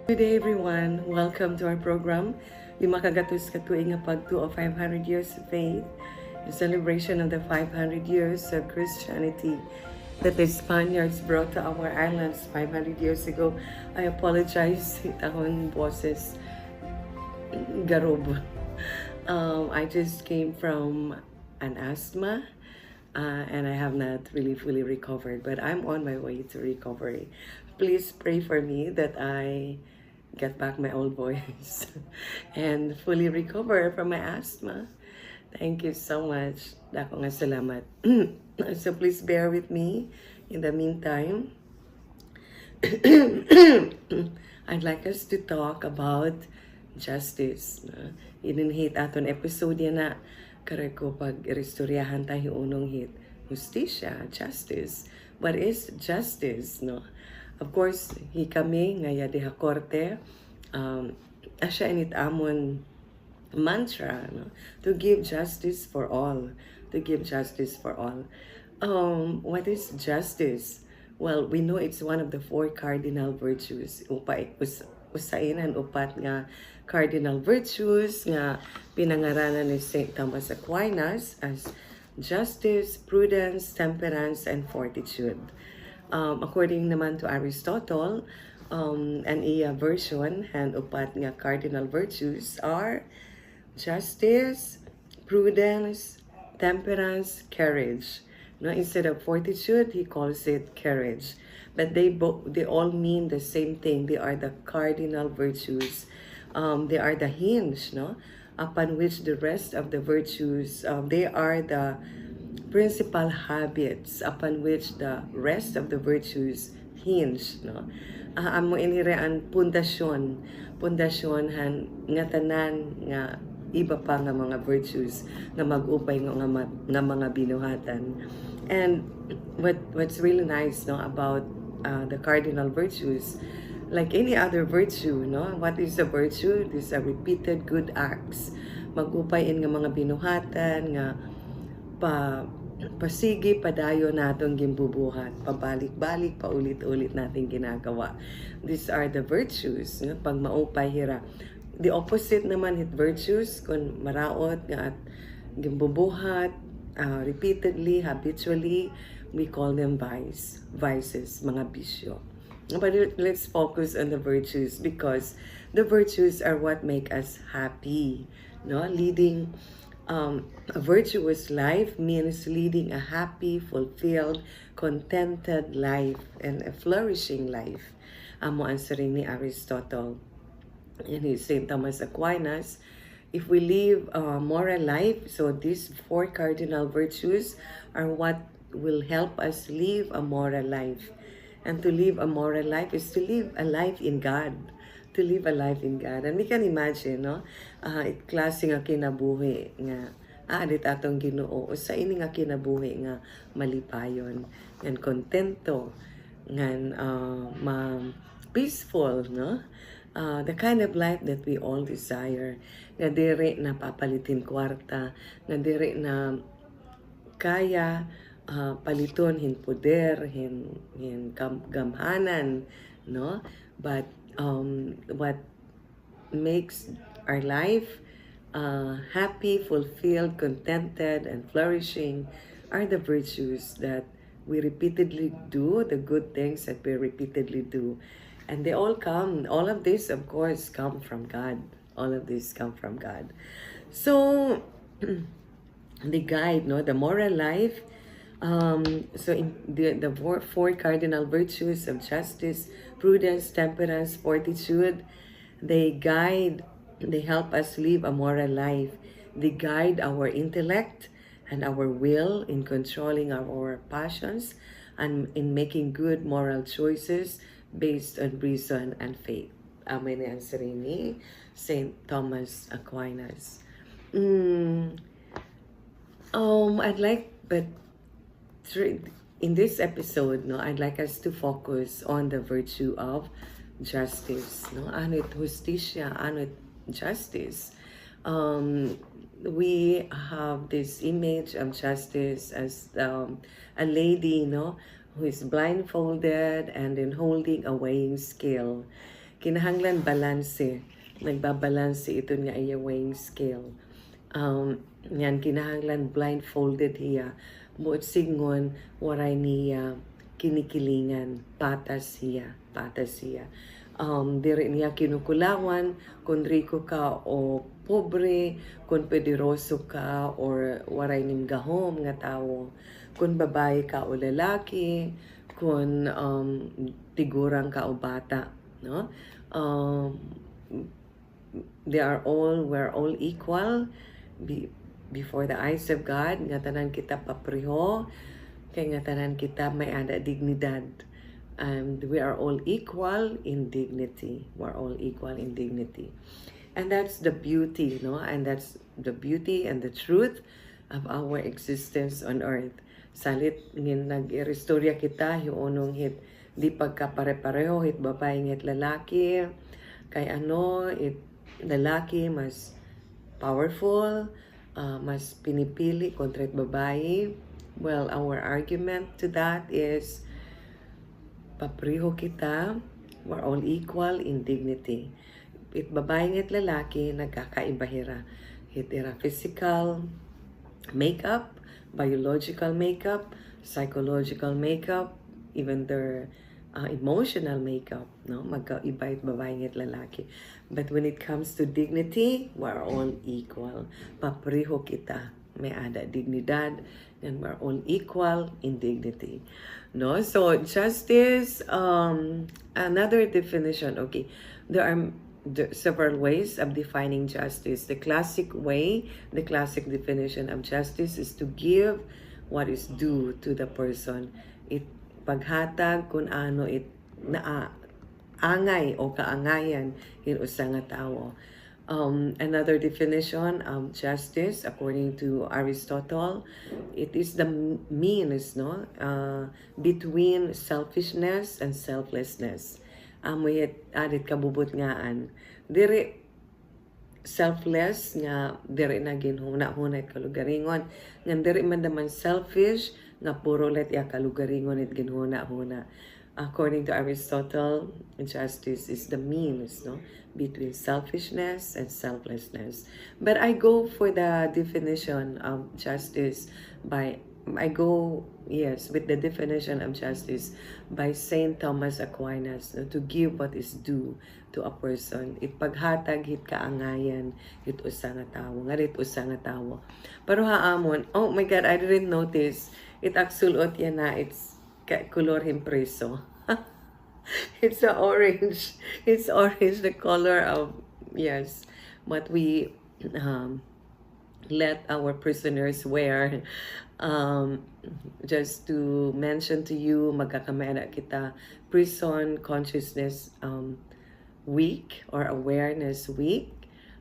Good day everyone, welcome to our program, LIMA GATOS KATUIG nga PAGTOO of 500 Years of Faith, the celebration of the 500 years of Christianity that the Spaniards brought to our islands 500 years ago. I apologize, akong boses, garob. I just came from an asthma and I have not really fully recovered, but I'm on my way to recovery. Please pray for me that I get back my old voice and fully recover from my asthma. Thank you so much. Dako nga salamat. So please bear with me. In the meantime, I'd like us to talk about justice. Ininhit aton episode yan na karay ko pag iristoryahan tayo unong hit. Justisya, justice. What is justice? No? Of course, kami ngaya diha korte, asya init amon mantra, no? To give justice for all. To give justice for all. What is justice? Well, we know it's one of the 4 cardinal virtues. Usain ang upat nga cardinal virtues nga pinangaranan ni St. Thomas Aquinas as justice, prudence, temperance, and fortitude. According naman to Aristotle, an iya version and upat nga cardinal virtues are justice, prudence, temperance, courage. No, instead of fortitude, he calls it courage. But they all mean the same thing. They are the cardinal virtues. They are the hinge, no, upon which the rest of the virtues, they are the principal habits upon which the rest of the virtues hinge, no. Amo iniraan pundasyon han nga tanan nga iba pa nga mga virtues nga mag-upay nga mga binuhatan. And what's really nice, no, about the cardinal virtues, like any other virtue, no, what is a virtue? These are repeated good acts. Mag-upay in nga mga binuhatan nga pasigi padayo natong gimbubuhat, pabalik-balik, paulit-ulit nating ginagawa. These are the virtues, no? Pag maupay hira. The opposite naman hit virtues, kung maraot nga at gimbubuhat, repeatedly, habitually, we call them vices, mga bisyo. But let's focus on the virtues because the virtues are what make us happy, no? Leading a virtuous life means leading a happy, fulfilled, contented life and a flourishing life. Amo answering ni Aristotle and St. Thomas Aquinas. If we live a moral life, so these 4 cardinal virtues are what will help us live a moral life. And to live a moral life is to live a life in God. To live a life in God. And we can imagine, no? Klase nga kinabuhi nga adit atong Ginoo sa ini nga kinabuhi nga malipayon and kontento ngan peaceful, no? The kind of life that we all desire. Nga diri na papalitin kwarta, nga diri na kaya paliton hin poder, hin gamhanan, no? But what makes our life happy, fulfilled, contented, and flourishing are the virtues that we repeatedly do, the good things that we repeatedly do. And they all of this, of course, come from God. All of this come from God. So, the guide, no, the moral life, so in the 4 cardinal virtues of justice, prudence, temperance, fortitude, they help us live a moral life. They guide our intellect and our will in controlling our passions and in making good moral choices based on reason and faith. Amen answering ni St. Thomas Aquinas. I'd like, but in this episode, no, I'd like us to focus on the virtue of justice. No, ano it justisya, ano it justice. We have this image of justice as a lady, no, who is blindfolded and then holding a weighing scale. kinahanglan balanse. Nagbabalanse ito nga iya weighing scale. Yan kinahanglan blindfolded hiya. Buot singon waray niya kinikilingan, patas hiya. Diri niya kinukulawan kung riko ka o pobre, kung pederoso ka or waray nim gahom nga tawo, kung babae ka o lalaki, kung tigurang ka o bata, no? We're all equal before the eyes of God. Nga tanan kita papreho, kay nga tanan kita may ada dignidad. And we are all equal in dignity. We're all equal in dignity. And that's the beauty, no? And that's the beauty and the truth of our existence on earth. Salit ngin nag-restorya kita, hiunong hit di pagkapare-pareho, hit babae ngit lalaki. Kay lalaki mas powerful, mas pinipili kontra babae. Well, our argument to that is papreho kita, we're all equal in dignity. It babae ngit lalaki, nagkakaibahira. Hitira physical makeup, biological makeup, psychological makeup, even their emotional makeup, no? Magkaiba it babae ngit lalaki. But when it comes to dignity, we're all equal. Papreho kita, may ada dignidad, and we're all equal in dignity. No? So, justice, another definition, okay. There are several ways of defining justice. The classic way, the classic definition of justice is to give what is due to the person. Paghatag kung ano angay o kaangayan in usa nga tawo. Another definition of justice, according to Aristotle, it is the means, no, between selfishness and selflessness. Amoy adit kabubot ngaan. Diri selfless nga diri na ginhuna-hunay kalugaringon. Ngan diri man naman selfish nga puro let ya kalugaringon it ginhuna-huna. According to Aristotle, justice is the means, no, between selfishness and selflessness. But I go for the definition of justice with the definition of justice by Saint Thomas Aquinas, no, to give what is due to a person. Ipaghatag hit kaangayan hit usa nga tawo, ngarit usa nga tawo. Pero haamon, oh my God, I didn't notice. It aksulot yan na, it's color impreso. It's orange. It's orange, the color of, yes, what we let our prisoners wear. Just to mention to you, magkakamera kita Prison Consciousness Week or Awareness Week.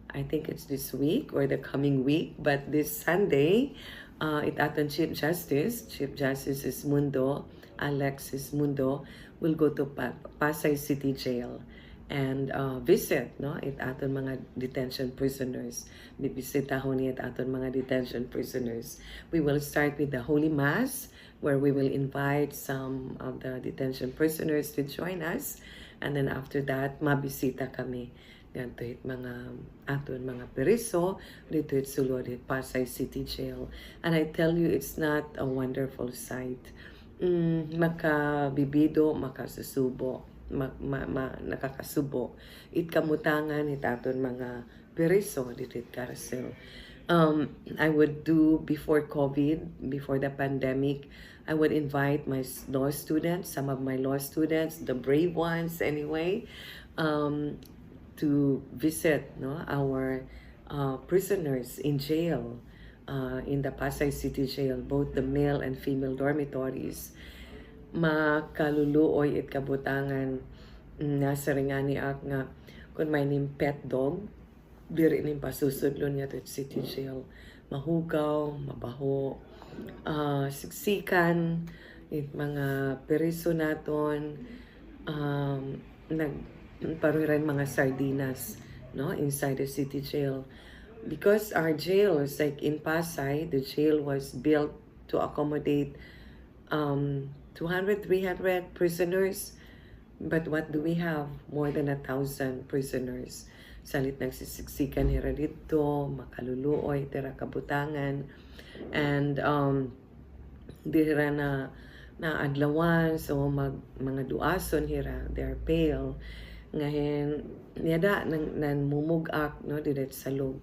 I think it's this week or the coming week, but this Sunday, it aton Chief Justice is Alexis Mundo, will go to Pasay City Jail and visit, no, it aton mga detention prisoners. Bibisitahon niya aton mga detention prisoners. We will start with the Holy Mass, where we will invite some of the detention prisoners to join us, and then after that, mabisita kami dito it mga aton mga periso dito it sulod it Pasay City Jail. And I tell you, it's not a wonderful sight. Makabibido, makasusubo, nakakasubo. It kamutangan it aton mga periso dito it carousel. I would do before COVID, before the pandemic, I would invite my law students, some of my law students, the brave ones anyway, to visit, no, our prisoners in jail, in the Pasay City Jail, both the male and female dormitories. Makaluluoy it kabutangan nasa ringani ak nga kung may nim pet dog, diri nim pasusudlon niya to City Jail. Mahugaw, mabaho, siksikan, it mga periso naton, nagparuhiran mga sardinas, no, inside the City Jail. Because our jail is like in Pasay, the jail was built to accommodate 200, 300 prisoners. But what do we have? More than 1,000 prisoners. Salit nagsisiksikan hira dito, makaluluoy, tira kabutangan, and dira na adlawan, so mga duason hira, they're pale. Ngayon, yada, nan mumugak, no, dito sa log.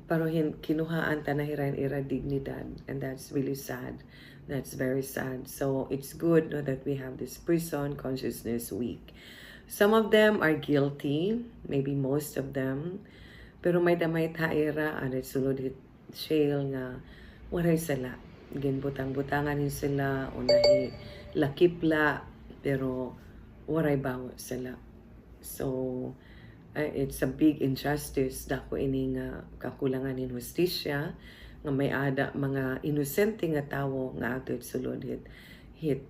Pero kinuhaan ta na hiran ira dignidad, and that's really sad. That's very sad. So it's good, no, that we have this prison consciousness week. Some of them are guilty, maybe most of them, pero may damay taira ano sulod hit jail nga waray sila. Ginbutang-butangan hin sila o nahi lakipla, pero waray bawo sila. So it's a big injustice dako ini nga kakulangan in hustisya nga may ada mga inosente nga tawo nga ato sulod hit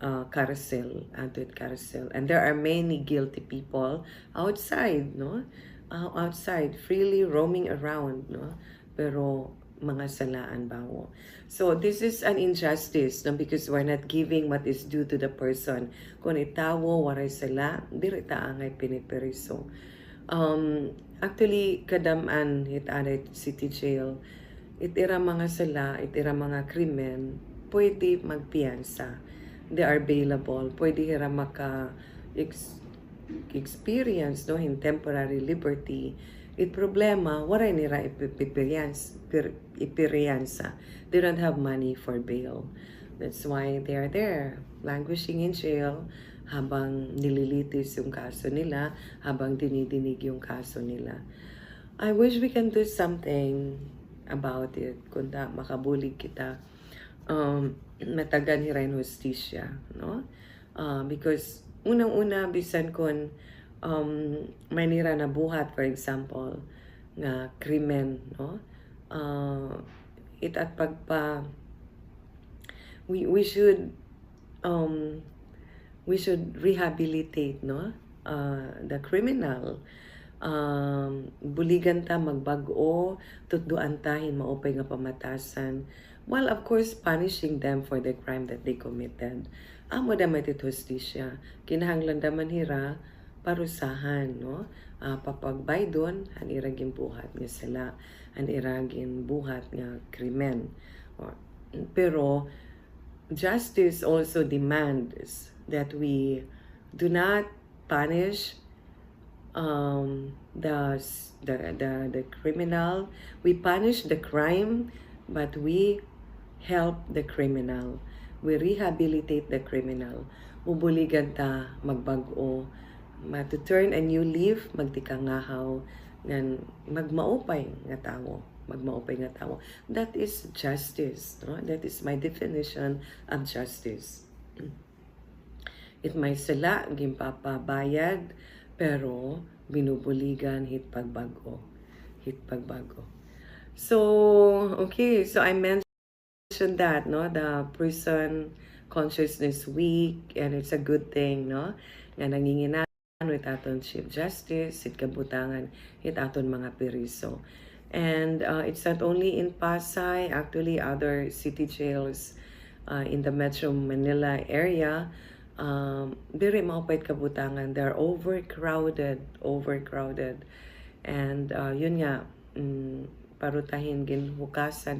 carousel, carousel, and there are many guilty people outside, no, outside freely roaming around, no, pero mga salaan bawo. So this is an injustice, no, because we're not giving what is due to the person. Kung itawo waray sala, diri ta angay piniperiso. Actually kadaman hit aday city jail, itira mga sala, itira mga krimen, pwede magpiyansa. They are available. Pwede hira maka experience, no, in temporary liberty. It problema, waray nira ipiriyansa. They don't have money for bail. That's why they are there, languishing in jail, habang nililitis yung kaso nila, habang dinidinig yung kaso nila. I wish we can do something about it. Kunda makabulig kita, matagan hirain hustisya, no? Because unang-una bisan kon may nira na buhat, for example, nga krimen, no? It at pagpa we should rehabilitate, no, the criminal. Buligan ta magbago, tutduan tahin maupay nga pamatasan, while of course punishing them for the crime that they committed. Amo damat it hustisya, kinahanglan daman hira parusahan, no, papagbaydon ang iragin buhat nga sila, ang iragin buhat nga krimen. Pero justice also demands that we do not punish the criminal. We punish the crime, but we help the criminal. We rehabilitate the criminal. Mubuligan ta magbago, to turn a new leaf, magtikangahaw, nan magmaupay nga tawo. That is justice, no? That is my definition of justice. It may sila gimpapabayad, pero binubuligan hit pagbago. So okay, so I mentioned that, no, the prison consciousness week, and it's a good thing, no, nga nanginginan with aton Chief Justice, hit kabutangan, hit aton mga periso. And it's not only in Pasay, actually other city jails in the Metro Manila area, diri maupay kabutangan, they're overcrowded, and yun nga, parutahin ginhukasan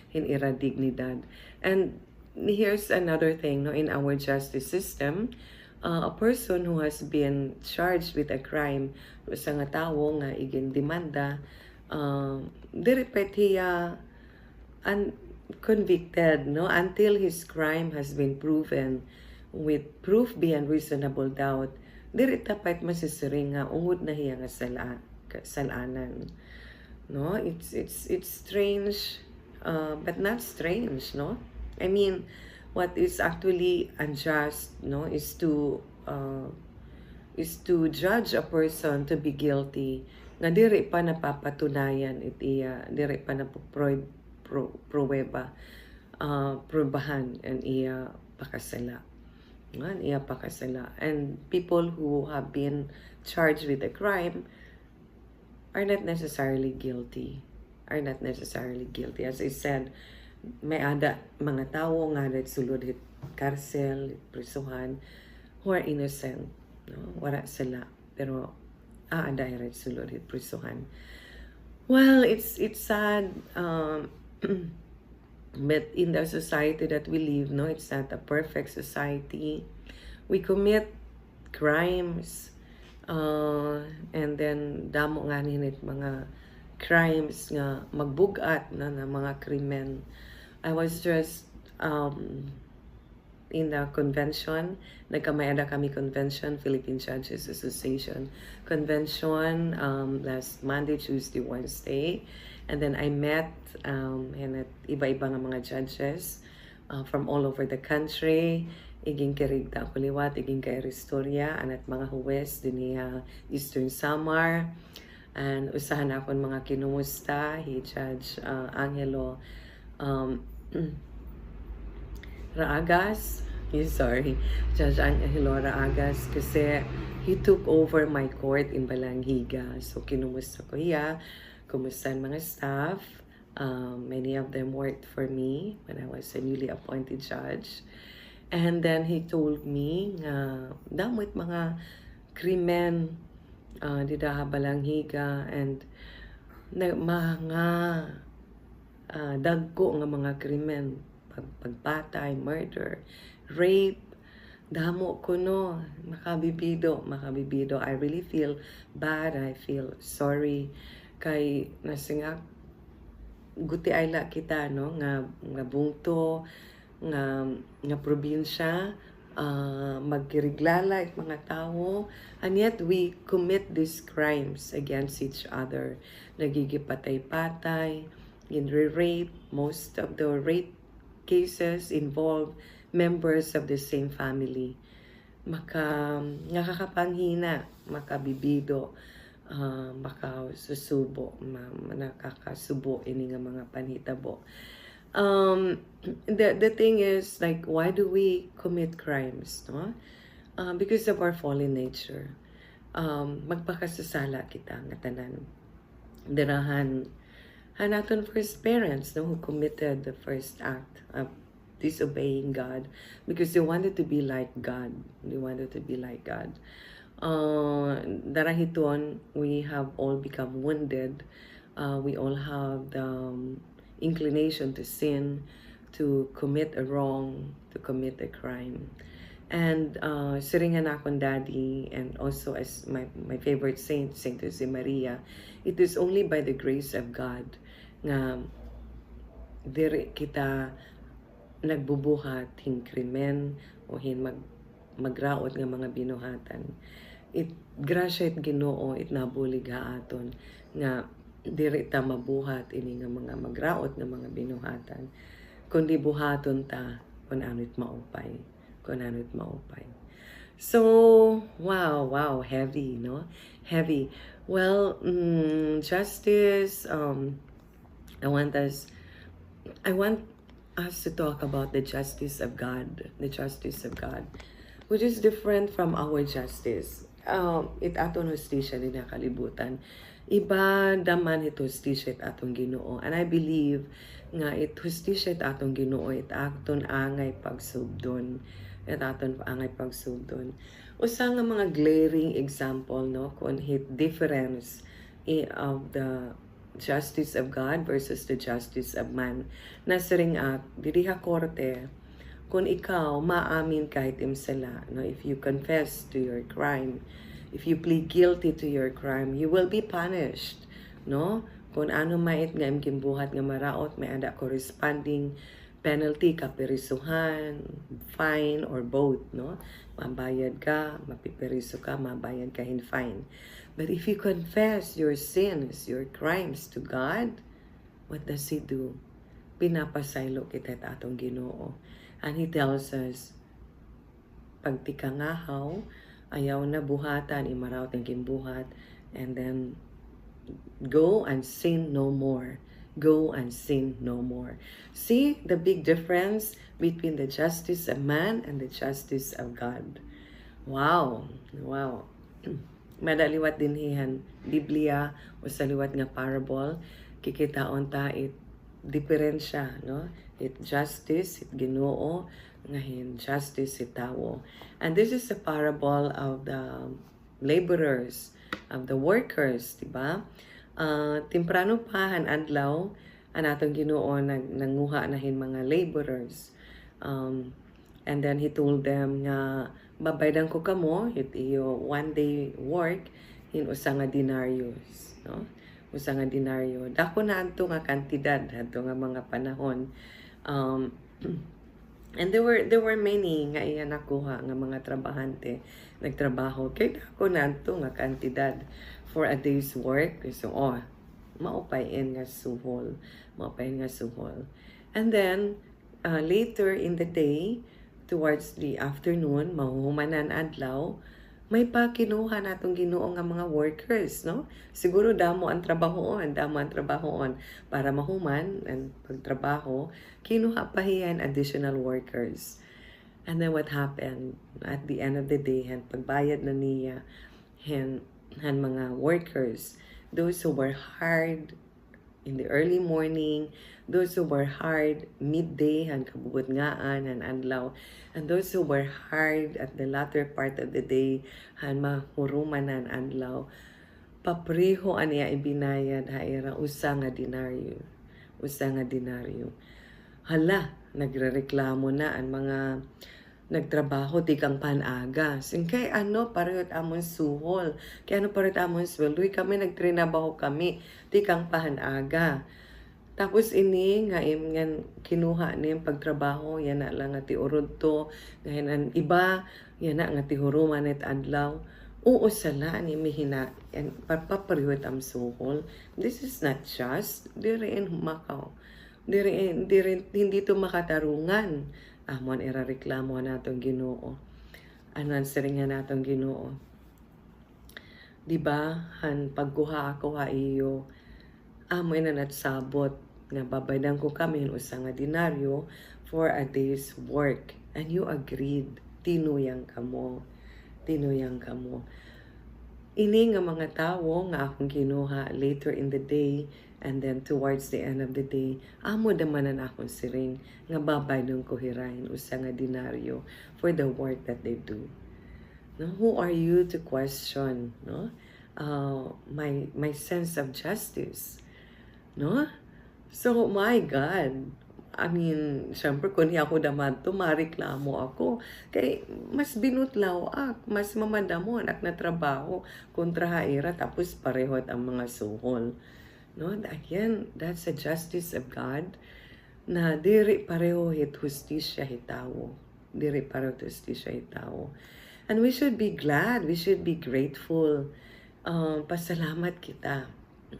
hinira dignidad. And here's another thing, no, in our justice system, a person who has been charged with a crime, sa nga tawo nga igindemanda, diri pet hiya unconvicted, no, until his crime has been proven with proof beyond reasonable doubt. Diri tapat masisiring nga ungod na hiya nga salanan, no. It's strange, but not strange, no. I mean, what is actually unjust, no, is to judge a person to be guilty nga diri pa napapatunayan itiya, diri pa na probahan and iya pakasala. And people who have been charged with a crime are not necessarily guilty. As I said, may ada mga tawo nga sulod hit karsel, prisuhan, who are innocent. No? Wala sila. Pero, direct sulod hit prisuhan. Well, it's sad. But in the society that we live, no, it's not a perfect society. We commit crimes. And then, damo nga ninit mga crimes nga magbugat na mga krimen. I was just in the convention, nagkamayada kami convention, Philippine Judges Association convention last Monday, Tuesday, Wednesday. And then I met and iba-iba nga mga judges from all over the country. Iging kirigda ako liwat, iging kay Ristorya, anat mga huwes din Eastern Samar. And usahan akon mga kinumusta, Judge Angelo Raagas. Sorry, Judge Angelo Raagas, kasi he took over my court in Balanghiga. So kinumusta ko iya, kumusta ang mga staff. Many of them worked for me when I was a newly appointed judge. And then he told me nga damot mga krimen dida Balanghiga, and mga dagko nga mga krimen, pagpatay, murder, rape, damo ko no, makabibido. I really feel bad. I feel sorry kay nasinga guti ayla kita no nga bungto nga probinsya, magkiriglala at mga tao, and yet we commit these crimes against each other. Nagigipatay-patay, rape. Most of the rape cases involve members of the same family. Nakakapanghina, makabibido, makasusubo, nakakasubo ini nga mga panhitabo. The thing is, like, why do we commit crimes, no? Because of our fallen nature. Magpakasasala kita nga tanan. Dirahan hanaton first parents, no, who committed the first act of disobeying God because they wanted to be like God. They wanted to be like God. Darahiton, we have all become wounded. We all have the inclination to sin, to commit a wrong, to commit a crime. And siringan akong daddy, and also as my favorite saint, Saint Jose Maria, it is only by the grace of God nga diri kita nagbubuhat hin krimen o hin magraot nga mga binuhatan. Grasya it Ginoo, it nabulig aton nga diri ta mabuhat ini nga mga magraot nga mga binuhatan, kundi buhaton ta kun ano't maupay. So wow, heavy, no? Heavy. Well, justice, I want us to talk about the justice of God, which is different from our justice. It aton hustisya din nakalibutan. Iba daman ito hustisya it atong Ginoo. And I believe nga it hustisya it atong Ginoo, it aton angay pagsubdon. Usa nga mga glaring example, no, kung hit difference of the justice of God versus the justice of man. Nasiring at diriha korte, kung ikaw maamin kahit imsala, no, if you confess to your crime, if you plead guilty to your crime, you will be punished, no? Kung ano mait nga imgimbuhat nga maraot, may ada corresponding penalty, kaperisuhan, fine, or both, no? Mabayad ka, mapiperiso ka, mabayad ka in fine. But if you confess your sins, your crimes to God, what does He do? Pinapasaylo kita atong Ginoo. And He tells us, pag tikangahaw, ayaw na buhatan, imaraw ng gimbuhat, and then go and sin no more. Go and sin no more. See the big difference between the justice of man and the justice of God. Wow. Madaliwat din hihan Biblia o sa liwat nga parable, kikitaon ta it diferensya, no? It justice, it Ginoo, ngayon justice, it tawo. And this is a parable of the laborers, of the workers, di ba? Timprano pa, adlaw, ang atong Ginoo nanguha nahin mga laborers. And then he told them nga, babaydan ko kamo, it iyo one day work, in usa nga denarios, no? Usa nga denaryo. Dako na adto nga kantidad adto nga mga panahon. And there were many nga iya nakuha nga mga trabahante nagtrabaho kay dako na adto nga kantidad for a day's work. So maupayin nga suhol, maupayin nga suhol. And then later in the day, towards the afternoon, mahuhumanan adlaw, may pa kinuha natong Ginoo nga mga workers, no? Siguro damo ang trabahoon para mahuman ang pagtrabaho, kinuha pa hiyan additional workers. And then what happened? At the end of the day, pagbayad na niya han mga workers, those who were hired in the early morning, those who were hired midday, han kabubot ngaan, han adlaw, and those who were hired at the latter part of the day, han mahuruman han adlaw, papreho aniya ibinayad haira usa nga denaryo. Usa nga denaryo. Hala, nagrereklamo na ang mga nagtrabaho di kang panaga. Kay parehot amon suhol. Kay parehot amon sweldo. Kami nagtrinabaho kami di kang panaga. Tapos ini nga kinuha niya pagtrabaho, yan na lang nga ti urod to, ngayon ang iba, yan na nga ti huruman at adlaw. Oo sala ni mihina, yan papariwat am suhol. This is not just, dirin humakaw. Hindi to makatarungan. Amon irareklamo natong Ginoo. Anan siringan natong Ginoo. Diba, han pagkuha ako ha iyo, amo na nagsabot nga babaydan ko kami usa nga denaryo for a day's work. And you agreed. Tinuyang kamo. Ini nga mga tawo nga akong kinuha later in the day and then towards the end of the day, amo damanan akong siring nga babaydan ko hirahin usa nga denaryo for the work that they do. No, who are you to question, no? My sense of justice. No? So, my God. I mean, syempre, kung ako daman to, mareklamo ako. Kay, mas binutlaw mas mamadamon ak na trabaho kontra haira, tapos parehot ang mga suhol. No? Again, that's the justice of God na diri pareho hit justisya hitawo. Diri pareho justisya hitawo. And we should be glad, we should be grateful. Pasalamat kita,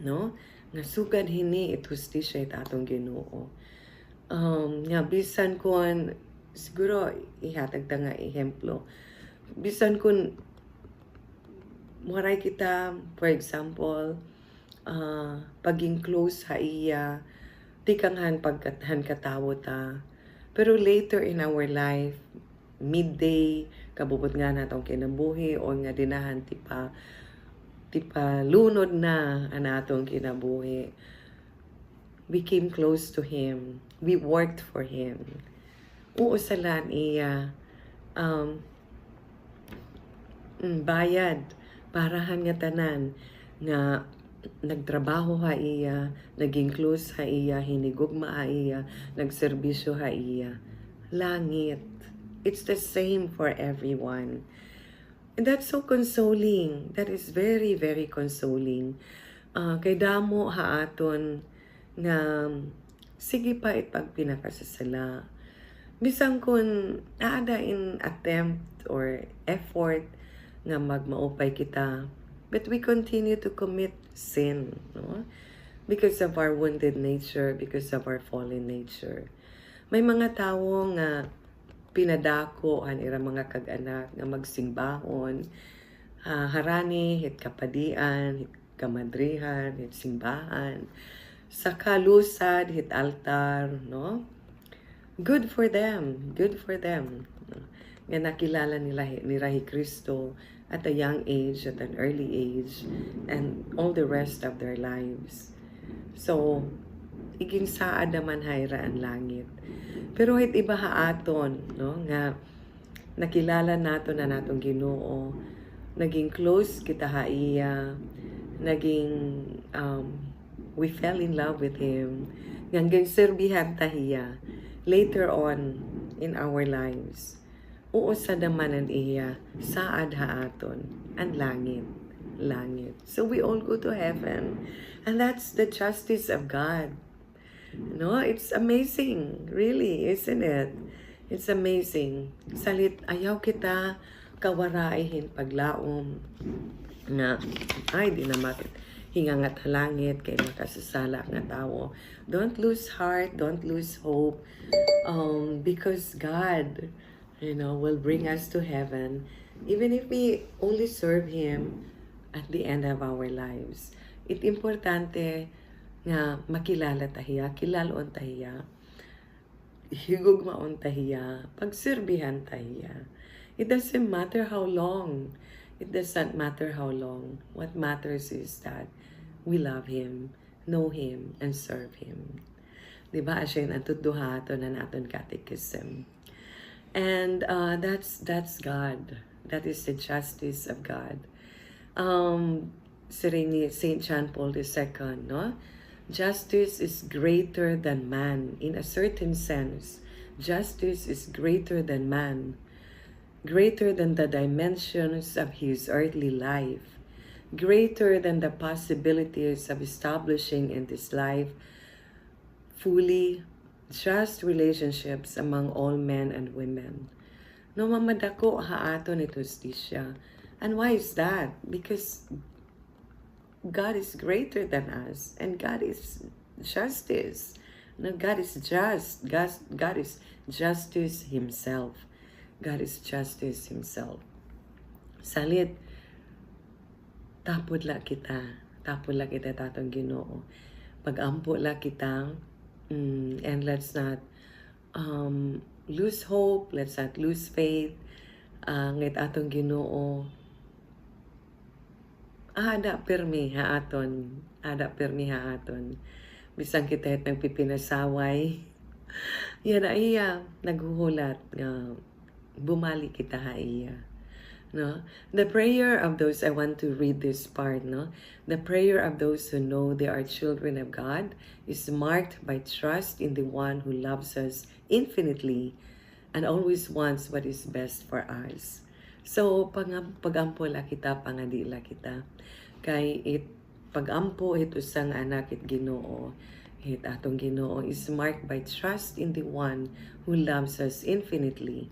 no? Nga sugad hini it justisya it atong Ginoo. Nga bisan kun siguro ihatag ta nga ehemplo. Bisan kun muray kita, for example, paging close ha iya, tikanghan pagkathan katawo ta. Pero later in our life, midday, kabubot nga natong kinabuhi o nga dinahan tipa lunod na ang atong kinabuhi. We came close to Him. We worked for Him. Uusalan iya bayad parahan nga tanan nga nagtrabaho ha iya, naging close ha iya, hinigugma ha iya, nagserbisyo ha iya. Langit. It's the same for everyone. And that's so consoling. That is very, very consoling. Kay damo ha aton nga sige pa pag pinakasasala. Bisan kun aada in attempt or effort nga magmaupay kita, but we continue to commit sin, no? Because of our wounded nature, because of our fallen nature. May mga tawo nga pinadako ang ira mga kag-anak nga magsimbahon, harani, hit kapadian, hit kamadrihan, hit simbahan, sa kalusad, hit altar, no? Good for them. Nga nakilala nila Kristo at a young age, at an early age, and all the rest of their lives. So, iging saad naman hayra ang langit. Pero hit iba haaton, no, nga nakilala nato na natong Ginoo, naging close kita haiya, naging we fell in love with Him, hanggang serbihan tahiya later on in our lives. Uusa naman ang iya, saad haaton, ang langit. So we all go to heaven. And that's the justice of God. No, it's amazing. Really, isn't it? It's amazing. Salit, ayaw kita kawaraihin paglaom na, ay, di na matit. Hingangat halangit kay makasasala nga tao. Don't lose heart, don't lose hope. Because God, will bring us to heaven, even if we only serve Him at the end of our lives. It importante nga makilala tahiya, kilaloon tahiya, higugmaon tahiya, pagserbihan tahiya. It doesn't matter how long. It doesn't matter how long. What matters is that we love Him, know Him, and serve Him. Diba? Asya yung antuduhato na naton catechism. And that's God. That is the justice of God. St. John Paul II, no? Justice is greater than man. In a certain sense, justice is greater than man. Greater than the dimensions of his earthly life. Greater than the possibilities of establishing in this life fully just relationships among all men and women. No mamadako haaton ito justisya. And why is that? Because God is greater than us, and God is justice. No, God is just. God is justice Himself. God is justice Himself. Salit, tapod la kita tatong Ginoo. Pag-ampo la kita, and let's not lose hope, let's not lose faith. Ngayt atong Ginoo, ada permi haaton. Bisan kita it nagpipinasaway. Yan na iya, naghuhulat nga bumali kita haiya. No? The prayer of those, I want to read this part, no? The prayer of those who know they are children of God is marked by trust in the one who loves us infinitely and always wants what is best for us. So, pagampo la kita, pangadi la kita. Kay pagampo it usang anak it Ginoo. It atong Ginoo is marked by trust in the one who loves us infinitely.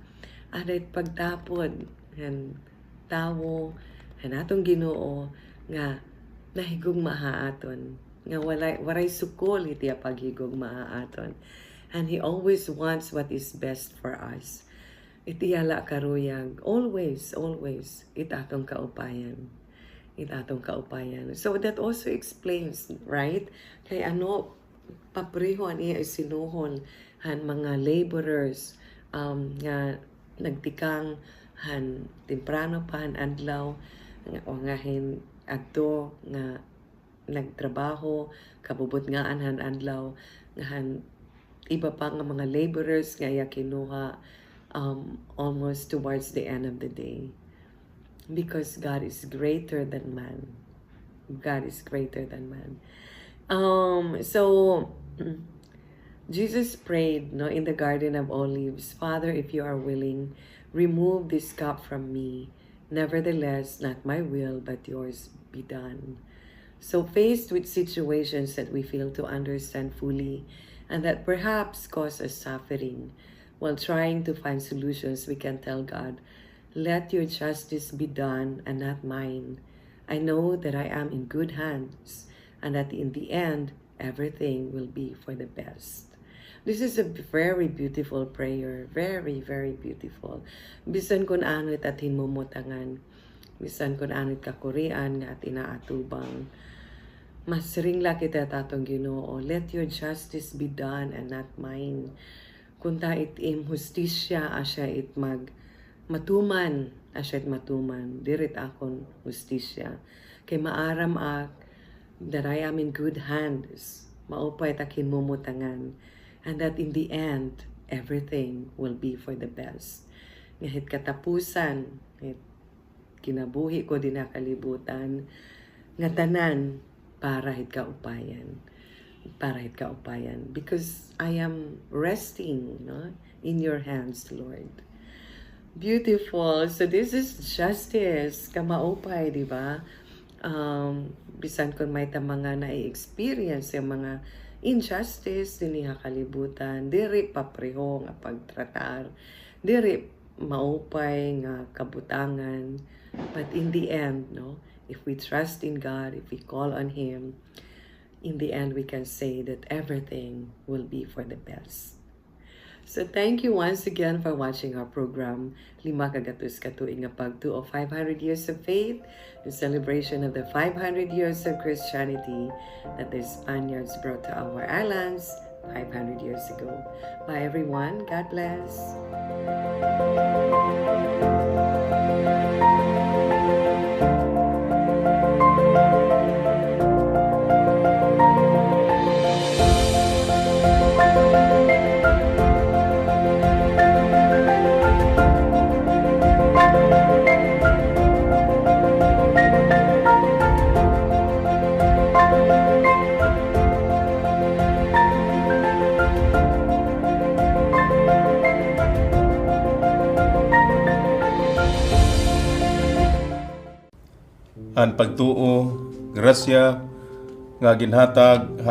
At it pagtapod, and tawo, and atong Ginoo, nga nahigog mahaaton. Nga waray sukol iti paghigog mahaaton. And He always wants what is best for us. Itiyala karuyag, always, it atong kaupayan. So that also explains, right? Kay papreho iya isinuhon han mga laborers nga nagtikang han temprano pa han adlaw o nga hin adto nga nagtrabaho kabubot nga han adlaw nga han iba pa nga mga laborers nga iya kinuha almost towards the end of the day. Because God is greater than man. God is greater than man. So Jesus prayed, no, in the Garden of Olives, Father, if you are willing, remove this cup from me. Nevertheless, not my will, but yours be done. So faced with situations that we fail to understand fully and that perhaps cause us suffering, while trying to find solutions, we can tell God, let your justice be done and not mine. I know that I am in good hands and that in the end, everything will be for the best. This is a very beautiful prayer. Very, very beautiful. Bisan kun anit at hinmumutangan. Bisan kun anit kakurian nga at inaatubang. Masringla kita tatong Ginoo. Let your justice be done and not mine. Kunta itim hustisya asya it matuman. Asya it matuman. Dirit akon hustisya. Kay maaram ak that I am in good hands. maupay ta kinmumutangan, and that in the end, everything will be for the best. Ngahit katapusan, kinabuhi ko din nakalibutan, nga tanan para hit kaupayan. Because I am resting, no, in your hands, Lord. Beautiful. So this is justice. Kamaupay, di ba? Bisan kung may mga na-experience yung mga injustice, diniha kalibutan, diri papreho nga pagtratar, diri maupay nga kabutangan. But in the end, no, if we trust in God, if we call on Him, in the end we can say that everything will be for the best. So thank you once again for watching our program, Lima ka GATOS KATUIG nga PAGTOO of 500 years of faith, the celebration of the 500 years of Christianity that the Spaniards brought to our islands 500 years ago. Bye everyone. God bless. Ang pagtuo, grasya nga ginhatag